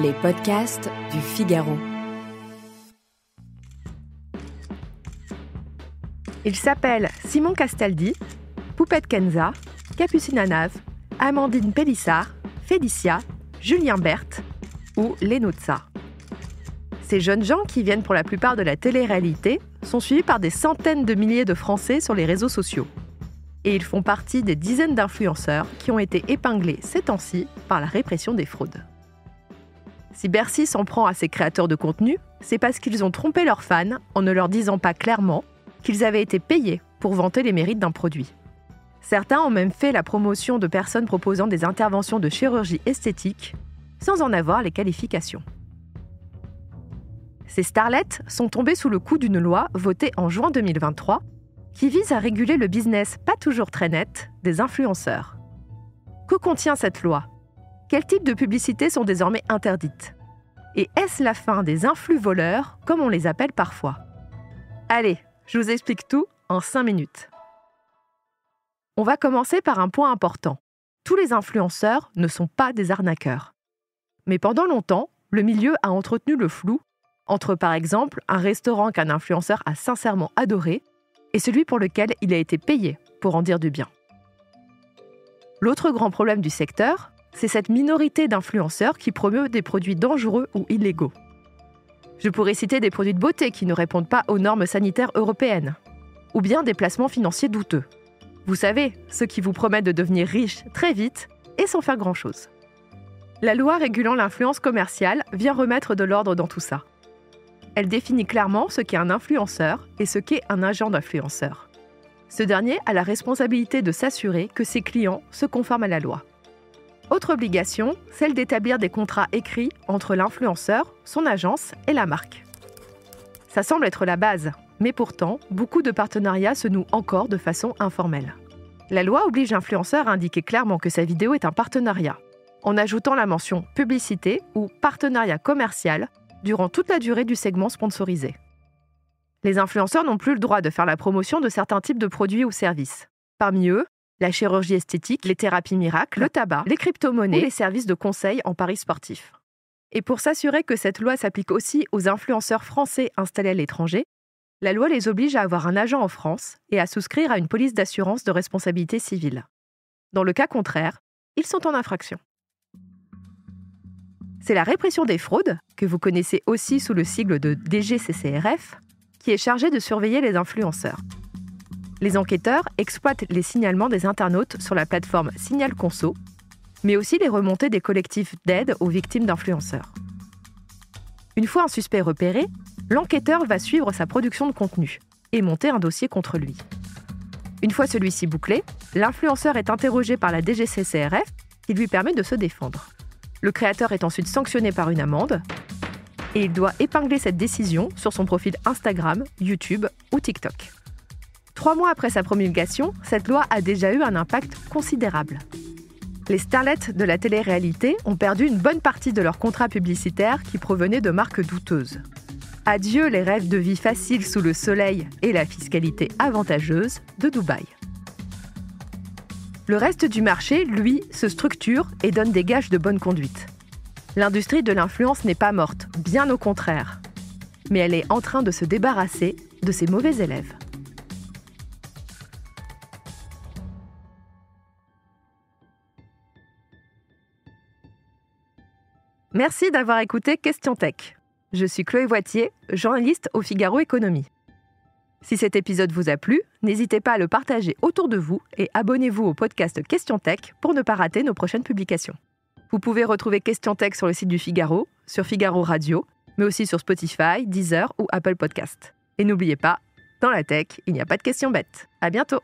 Les podcasts du Figaro. Ils s'appellent Simon Castaldi, Poupette Kenza, Capucine Anave, Amandine Pélissard, Félicia, Julien Berthe ou Lenuzza. Ces jeunes gens qui viennent pour la plupart de la télé-réalité sont suivis par des centaines de milliers de Français sur les réseaux sociaux. Et ils font partie des dizaines d'influenceurs qui ont été épinglés ces temps-ci par la répression des fraudes. Si Bercy s'en prend à ces créateurs de contenu, c'est parce qu'ils ont trompé leurs fans en ne leur disant pas clairement qu'ils avaient été payés pour vanter les mérites d'un produit. Certains ont même fait la promotion de personnes proposant des interventions de chirurgie esthétique sans en avoir les qualifications. Ces starlettes sont tombées sous le coup d'une loi votée en juin 2023 qui vise à réguler le business pas toujours très net des influenceurs. Que contient cette loi ? Quels types de publicités sont désormais interdites ? Et est-ce la fin des influ-voleurs, comme on les appelle parfois ? Allez, je vous explique tout en 5 minutes. On va commencer par un point important. Tous les influenceurs ne sont pas des arnaqueurs. Mais pendant longtemps, le milieu a entretenu le flou entre, par exemple, un restaurant qu'un influenceur a sincèrement adoré et celui pour lequel il a été payé pour en dire du bien. L'autre grand problème du secteur, c'est cette minorité d'influenceurs qui promeuvent des produits dangereux ou illégaux. Je pourrais citer des produits de beauté qui ne répondent pas aux normes sanitaires européennes, ou bien des placements financiers douteux. Vous savez, ceux qui vous promettent de devenir riche très vite et sans faire grand-chose. La loi régulant l'influence commerciale vient remettre de l'ordre dans tout ça. Elle définit clairement ce qu'est un influenceur et ce qu'est un agent d'influenceur. Ce dernier a la responsabilité de s'assurer que ses clients se conforment à la loi. Autre obligation, celle d'établir des contrats écrits entre l'influenceur, son agence et la marque. Ça semble être la base, mais pourtant, beaucoup de partenariats se nouent encore de façon informelle. La loi oblige l'influenceur à indiquer clairement que sa vidéo est un partenariat, en ajoutant la mention « publicité » ou « partenariat commercial » durant toute la durée du segment sponsorisé. Les influenceurs n'ont plus le droit de faire la promotion de certains types de produits ou services. Parmi eux, la chirurgie esthétique, les thérapies miracles, le tabac, les crypto-monnaies ou les services de conseil en paris sportifs. Et pour s'assurer que cette loi s'applique aussi aux influenceurs français installés à l'étranger, la loi les oblige à avoir un agent en France et à souscrire à une police d'assurance de responsabilité civile. Dans le cas contraire, ils sont en infraction. C'est la répression des fraudes, que vous connaissez aussi sous le sigle de DGCCRF, qui est chargée de surveiller les influenceurs. Les enquêteurs exploitent les signalements des internautes sur la plateforme Signal Conso, mais aussi les remontées des collectifs d'aide aux victimes d'influenceurs. Une fois un suspect repéré, l'enquêteur va suivre sa production de contenu et monter un dossier contre lui. Une fois celui-ci bouclé, l'influenceur est interrogé par la DGCCRF qui lui permet de se défendre. Le créateur est ensuite sanctionné par une amende et il doit épingler cette décision sur son profil Instagram, YouTube ou TikTok. 3 mois après sa promulgation, cette loi a déjà eu un impact considérable. Les starlettes de la télé-réalité ont perdu une bonne partie de leurs contrats publicitaires qui provenaient de marques douteuses. Adieu les rêves de vie facile sous le soleil et la fiscalité avantageuse de Dubaï. Le reste du marché, lui, se structure et donne des gages de bonne conduite. L'industrie de l'influence n'est pas morte, bien au contraire. Mais elle est en train de se débarrasser de ses mauvais élèves. Merci d'avoir écouté Question Tech. Je suis Chloé Voitier, journaliste au Figaro Économie. Si cet épisode vous a plu, n'hésitez pas à le partager autour de vous et abonnez-vous au podcast Question Tech pour ne pas rater nos prochaines publications. Vous pouvez retrouver Question Tech sur le site du Figaro, sur Figaro Radio, mais aussi sur Spotify, Deezer ou Apple Podcast. Et n'oubliez pas, dans la tech, il n'y a pas de questions bêtes. À bientôt!